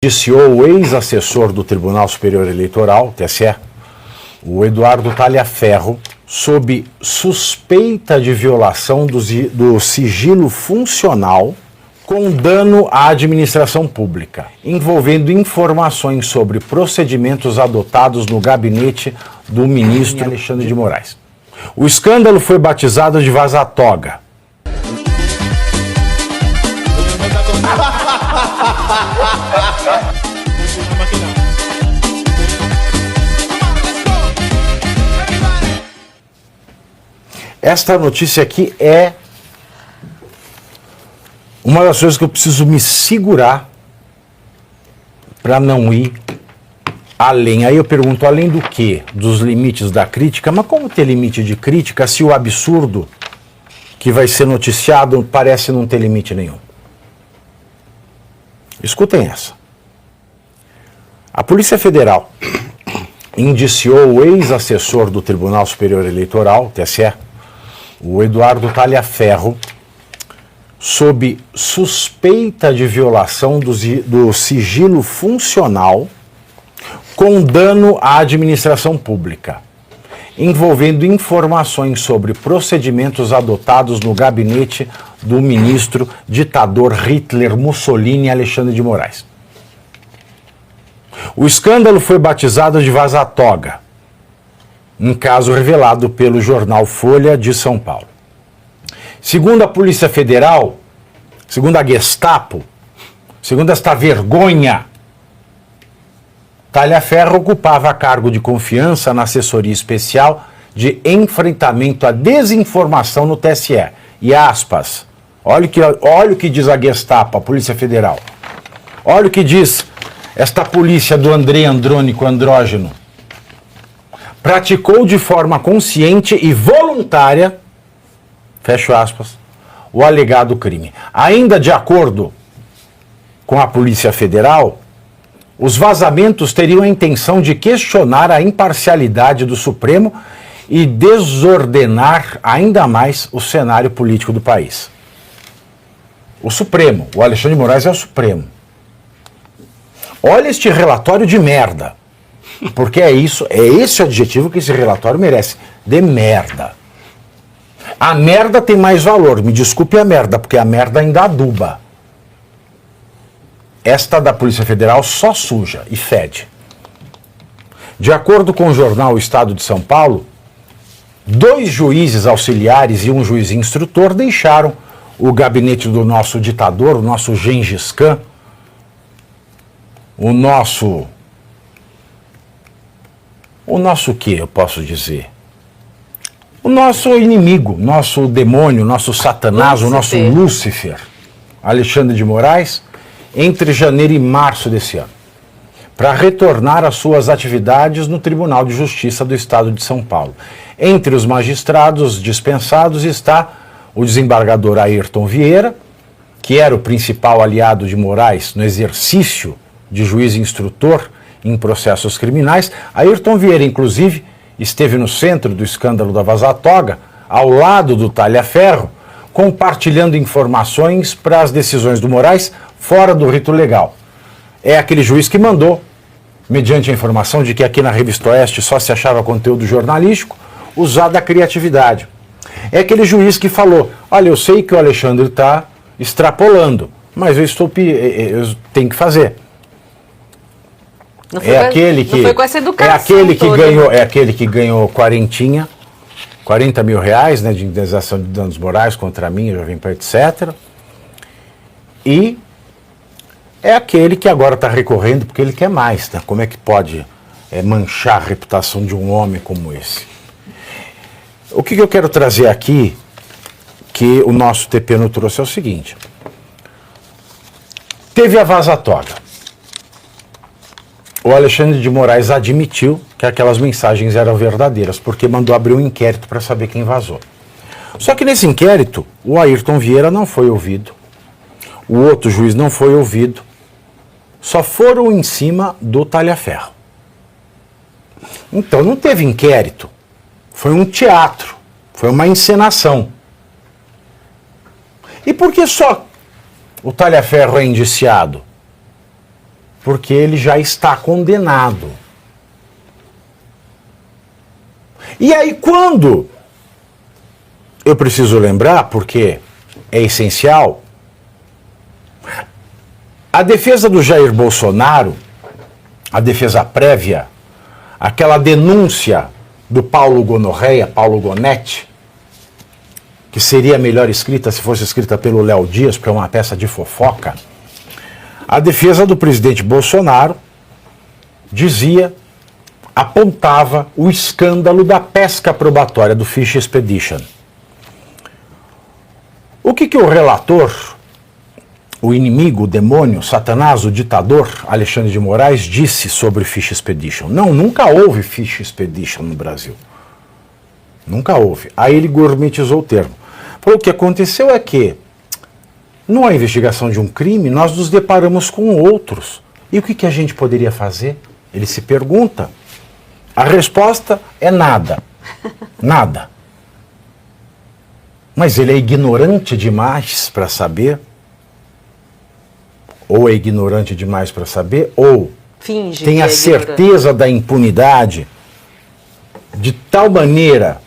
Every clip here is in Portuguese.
Indiciou o ex-assessor do Tribunal Superior Eleitoral, TSE, o Eduardo Talhaferro, sob suspeita de violação do sigilo funcional com dano à administração pública, envolvendo informações sobre procedimentos adotados no gabinete do ministro Alexandre de Moraes. O escândalo foi batizado de Vaza-Toga. Esta notícia aqui é uma das coisas que eu preciso me segurar para não ir além. Aí eu pergunto, além do quê? Dos limites da crítica? Mas como ter limite de crítica se o absurdo que vai ser noticiado parece não ter limite nenhum? Escutem essa. A Polícia Federal indiciou o ex-assessor do Tribunal Superior Eleitoral, TSE, o Eduardo Talhaferro, sob suspeita de violação do sigilo funcional com dano à administração pública, envolvendo informações sobre procedimentos adotados no gabinete do ministro ditador Hitler Mussolini Alexandre de Moraes. O escândalo foi batizado de Vaza-Toga, um caso revelado pelo jornal Folha de São Paulo. Segundo a Polícia Federal, segundo a Gestapo, segundo esta vergonha, Talhaferro ocupava cargo de confiança na assessoria especial de enfrentamento à desinformação no TSE. E aspas, olha o que diz a Gestapo, a Polícia Federal. Olha o que diz esta polícia do Andrei Andrônico Andrógeno. Praticou de forma consciente e voluntária, fecho aspas, o alegado crime. Ainda de acordo com a Polícia Federal, os vazamentos teriam a intenção de questionar a imparcialidade do Supremo e desordenar ainda mais o cenário político do país. O Supremo, o Alexandre de Moraes é o Supremo. Olha este relatório de merda, porque é esse o adjetivo que esse relatório merece, de merda. A merda tem mais valor, me desculpe a merda, porque a merda ainda aduba. Esta da Polícia Federal só suja e fede. De acordo com o jornal O Estado de São Paulo, 2 juízes auxiliares e um juiz instrutor deixaram o gabinete do nosso ditador, o nosso Gengis Khan, o nosso que eu posso dizer? O nosso inimigo, nosso demônio, nosso Satanás, o nosso Lúcifer, Alexandre de Moraes, entre janeiro e março desse ano, para retornar às suas atividades no Tribunal de Justiça do Estado de São Paulo. Entre os magistrados dispensados está o desembargador Ayrton Vieira, que era o principal aliado de Moraes no exercício de juiz instrutor em processos criminais. Ayrton Vieira, inclusive, esteve no centro do escândalo da Vaza-Toga, ao lado do Talhaferro, compartilhando informações para as decisões do Moraes fora do rito legal. É aquele juiz que mandou, mediante a informação de que aqui na Revista Oeste só se achava conteúdo jornalístico, usar da criatividade. É aquele juiz que falou, olha, eu sei que o Alexandre está extrapolando, mas eu tenho que fazer. Não foi com essa educação. É aquele que ganhou 40 mil reais, né, de indenização de danos morais contra mim, Jovem Pan, etc. E é aquele que agora está recorrendo porque ele quer mais, né? Como é que pode manchar a reputação de um homem como esse? O que eu quero trazer aqui, que o nosso TP não trouxe, é o seguinte. Teve a Vaza-Toga. O Alexandre de Moraes admitiu que aquelas mensagens eram verdadeiras, porque mandou abrir um inquérito para saber quem vazou. Só que nesse inquérito, o Ayrton Vieira não foi ouvido, o outro juiz não foi ouvido, só foram em cima do Talhaferro. Então não teve inquérito, foi um teatro, foi uma encenação. E por que só o Talhaferro é indiciado? porque ele já está condenado. E aí quando, eu preciso lembrar, porque é essencial, a defesa do Jair Bolsonaro, a defesa prévia, aquela denúncia do Paulo Gonorreia, Paulo Gonetti, que seria melhor escrita se fosse escrita pelo Léo Dias, porque é uma peça de fofoca, a defesa do presidente Bolsonaro dizia, apontava o escândalo da pesca probatória do Fish Expedition. O que o relator, o inimigo, o demônio, Satanás, o ditador, Alexandre de Moraes, disse sobre Fish Expedition? Não, nunca houve Fish Expedition no Brasil. Nunca houve. Aí ele gourmetizou o termo. Falou, o que aconteceu é que, numa investigação de um crime, nós nos deparamos com outros. E o que a gente poderia fazer? Ele se pergunta. A resposta é nada. Nada. Mas ele é ignorante demais para saber, ou é ignorante demais para saber, ou finge tem a certeza da impunidade de tal maneira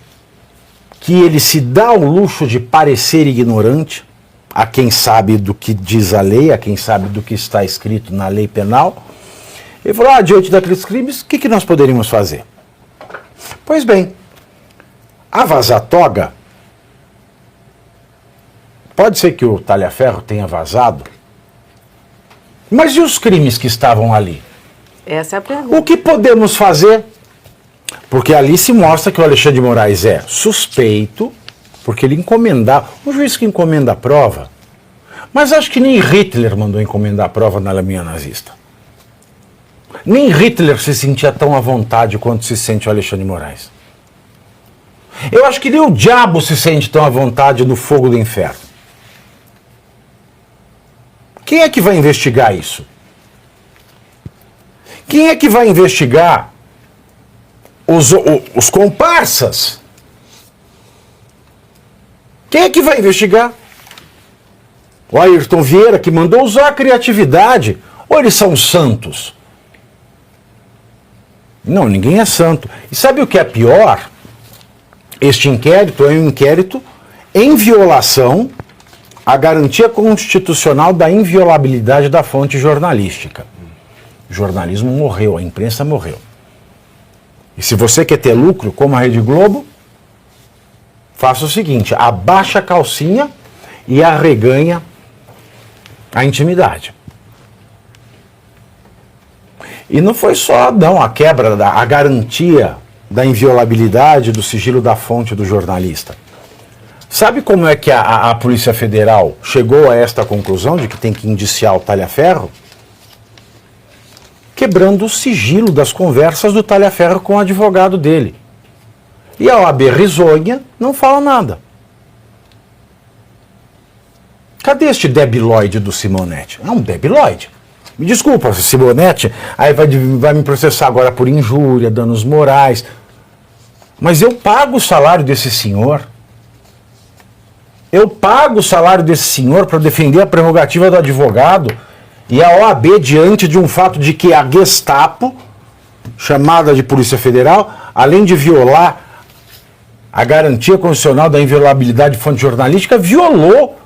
que ele se dá o luxo de parecer ignorante a quem sabe do que diz a lei, a quem sabe do que está escrito na lei penal. Ele falou, diante daqueles crimes, o que nós poderíamos fazer? Pois bem, a vazatoga, pode ser que o talha-ferro tenha vazado, mas e os crimes que estavam ali? Essa é a pergunta. O que podemos fazer? Porque ali se mostra que o Alexandre de Moraes é suspeito, porque ele encomendava, um juiz que encomenda a prova, mas acho que nem Hitler mandou encomendar a prova na Alemanha nazista. Nem Hitler se sentia tão à vontade quanto se sente o Alexandre de Moraes. Eu acho que nem o diabo se sente tão à vontade no fogo do inferno. Quem é que vai investigar isso? Quem é que vai investigar os comparsas? Quem é que vai investigar? O Ayrton Vieira, que mandou usar a criatividade. Ou eles são santos? Não, ninguém é santo. E sabe o que é pior? Este inquérito é um inquérito em violação à garantia constitucional da inviolabilidade da fonte jornalística. O jornalismo morreu, a imprensa morreu. E se você quer ter lucro, como a Rede Globo, faça o seguinte, abaixa a calcinha e arreganha a intimidade. E não foi só, não, a quebra, a garantia da inviolabilidade do sigilo da fonte do jornalista. Sabe como é que a Polícia Federal chegou a esta conclusão de que tem que indiciar o talha-ferro? Quebrando o sigilo das conversas do talha-ferro com o advogado dele. E a OAB risonha não fala nada. Cadê este debilóide do Simonetti? É um debilóide. Me desculpa, Simonetti, aí vai me processar agora por injúria, danos morais. Mas eu pago o salário desse senhor. Eu pago o salário desse senhor para defender a prerrogativa do advogado. E a OAB, diante de um fato de que a Gestapo, chamada de Polícia Federal, além de violar a garantia constitucional da inviolabilidade de fonte jornalística, violou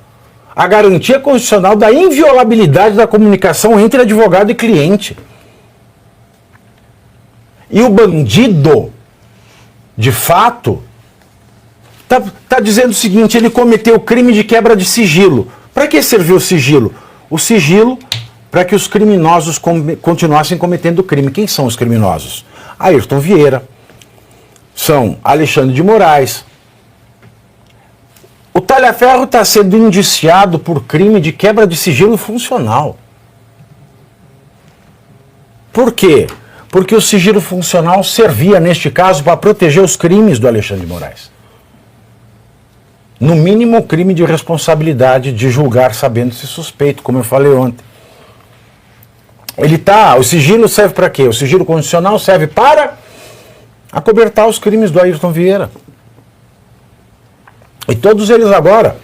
a garantia constitucional da inviolabilidade da comunicação entre advogado e cliente. E o bandido, de fato, tá dizendo o seguinte, ele cometeu crime de quebra de sigilo. Para que serviu o sigilo? O sigilo para que os criminosos continuassem cometendo crime. Quem são os criminosos? Ayrton Vieira, são Alexandre de Moraes. O talha-ferro está sendo indiciado por crime de quebra de sigilo funcional. Por quê? Porque o sigilo funcional servia, neste caso, para proteger os crimes do Alexandre de Moraes. No mínimo, o crime de responsabilidade de julgar sabendo-se suspeito, como eu falei ontem. O sigilo serve para quê? O sigilo constitucional serve para acobertar os crimes do Ayrton Vieira. E todos eles agora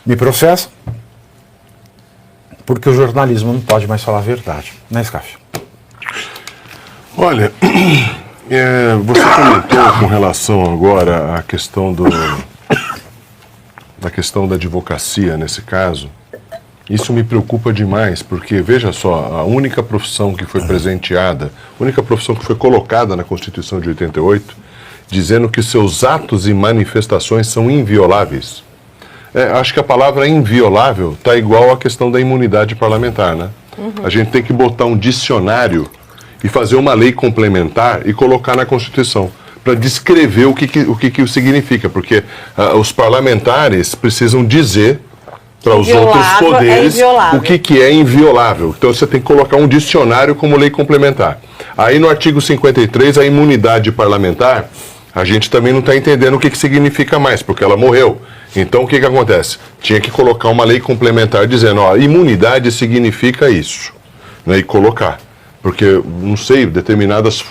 me processam porque o jornalismo não pode mais falar a verdade. Né, Scaff? Olha, você comentou com relação agora à questão da questão da advocacia nesse caso. Isso me preocupa demais, porque, veja só, a única profissão que foi presenteada, a única profissão que foi colocada na Constituição de 88, dizendo que seus atos e manifestações são invioláveis. Acho que a palavra inviolável está igual à questão da imunidade parlamentar, né? A gente tem que botar um dicionário e fazer uma lei complementar e colocar na Constituição, para descrever o que significa, porque os parlamentares precisam dizer para os outros poderes o que é inviolável. Então você tem que colocar um dicionário como lei complementar. Aí no artigo 53, a imunidade parlamentar, a gente também não está entendendo o que significa mais, porque ela morreu. Então o que acontece? Tinha que colocar uma lei complementar dizendo, ó, imunidade significa isso, né, e colocar. Porque, não sei, determinadas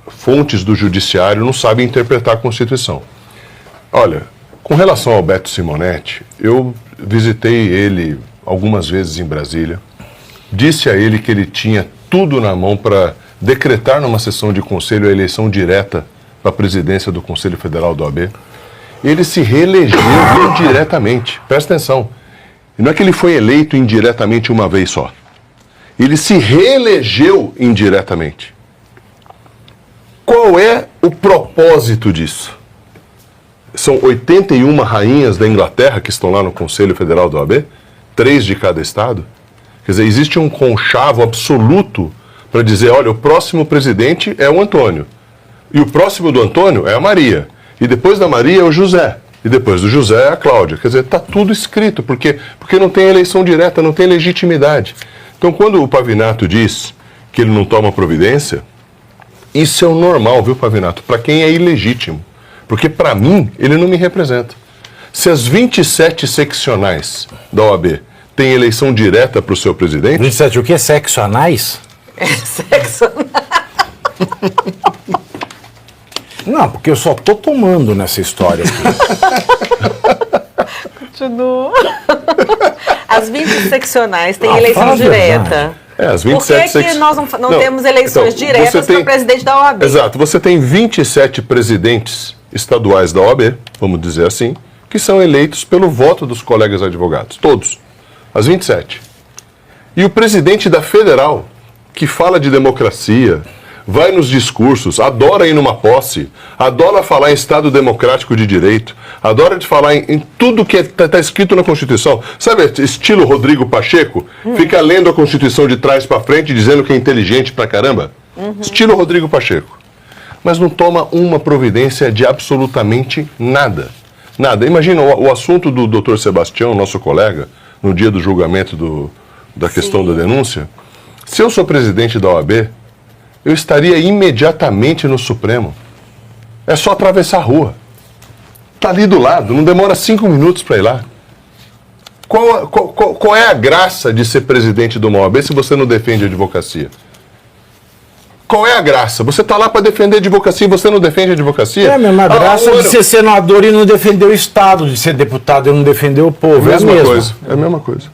fontes do judiciário não sabem interpretar a Constituição. Olha, com relação ao Beto Simonetti, eu visitei ele algumas vezes em Brasília, disse a ele que ele tinha tudo na mão para decretar numa sessão de conselho a eleição direta para a presidência do Conselho Federal da OAB. Ele se reelegeu indiretamente, presta atenção. Não é que ele foi eleito indiretamente uma vez só. Ele se reelegeu indiretamente. Qual é o propósito disso? São 81 rainhas da Inglaterra que estão lá no Conselho Federal da OAB, 3 de cada estado. Quer dizer, existe um conchavo absoluto para dizer, olha, o próximo presidente é o Antônio. E o próximo do Antônio é a Maria. E depois da Maria é o José. E depois do José é a Cláudia. Quer dizer, está tudo escrito, porque não tem eleição direta, não tem legitimidade. Então, quando o Pavinato diz que ele não toma providência, isso é o normal, viu, Pavinato? Para quem é ilegítimo. Porque, para mim, ele não me representa. Se as 27 seccionais da OAB têm eleição direta para o seu presidente... 27 o que? Seccionais? Seccionais. Não, porque eu só tô tomando nessa história aqui. Continua. As 20 seccionais têm eleição direta. As 27 Por que nós não temos eleições diretas para o presidente da OAB? Exato, você tem 27 presidentes estaduais da OAB, vamos dizer assim, que são eleitos pelo voto dos colegas advogados, todos, as 27. E o presidente da Federal, que fala de democracia, vai nos discursos, adora ir numa posse, adora falar em Estado Democrático de Direito, adora de falar em tudo que está escrito na Constituição. Sabe, estilo Rodrigo Pacheco? Fica lendo a Constituição de trás para frente, dizendo que é inteligente pra caramba. Estilo Rodrigo Pacheco. Mas não toma uma providência de absolutamente nada. Nada. Imagina o assunto do Dr. Sebastião, nosso colega, no dia do julgamento da questão da denúncia. Se eu sou presidente da OAB, eu estaria imediatamente no Supremo. É só atravessar a rua. Está ali do lado, não demora 5 minutos para ir lá. Qual é a graça de ser presidente de uma OAB se você não defende a advocacia? Qual é a graça? Você está lá para defender a advocacia e você não defende a advocacia? É a mesma graça de ser senador e não defender o Estado, de ser deputado e não defender o povo. É a mesma coisa. É a mesma coisa.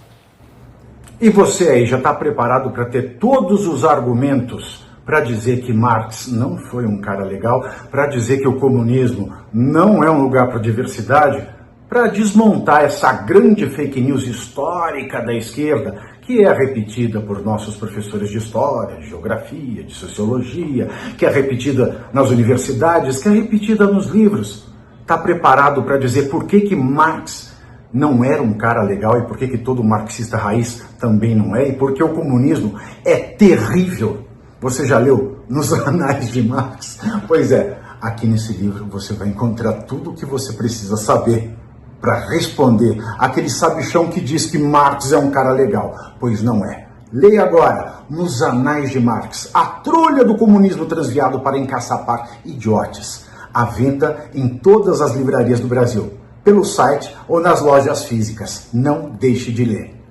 E você aí já está preparado para ter todos os argumentos para dizer que Marx não foi um cara legal, para dizer que o comunismo não é um lugar para diversidade, para desmontar essa grande fake news histórica da esquerda, que é repetida por nossos professores de história, de geografia, de sociologia, que é repetida nas universidades, que é repetida nos livros. Está preparado para dizer por que Marx não era um cara legal e por que todo marxista raiz também não é, e porque o comunismo é terrível. Você já leu Nos Anais de Marx? Pois é, aqui nesse livro você vai encontrar tudo o que você precisa saber para responder aquele sabichão que diz que Marx é um cara legal. Pois não é. Leia agora Nos Anais de Marx, a trolha do comunismo transviado para encaçapar idiotes. À venda em todas as livrarias do Brasil, pelo site ou nas lojas físicas. Não deixe de ler.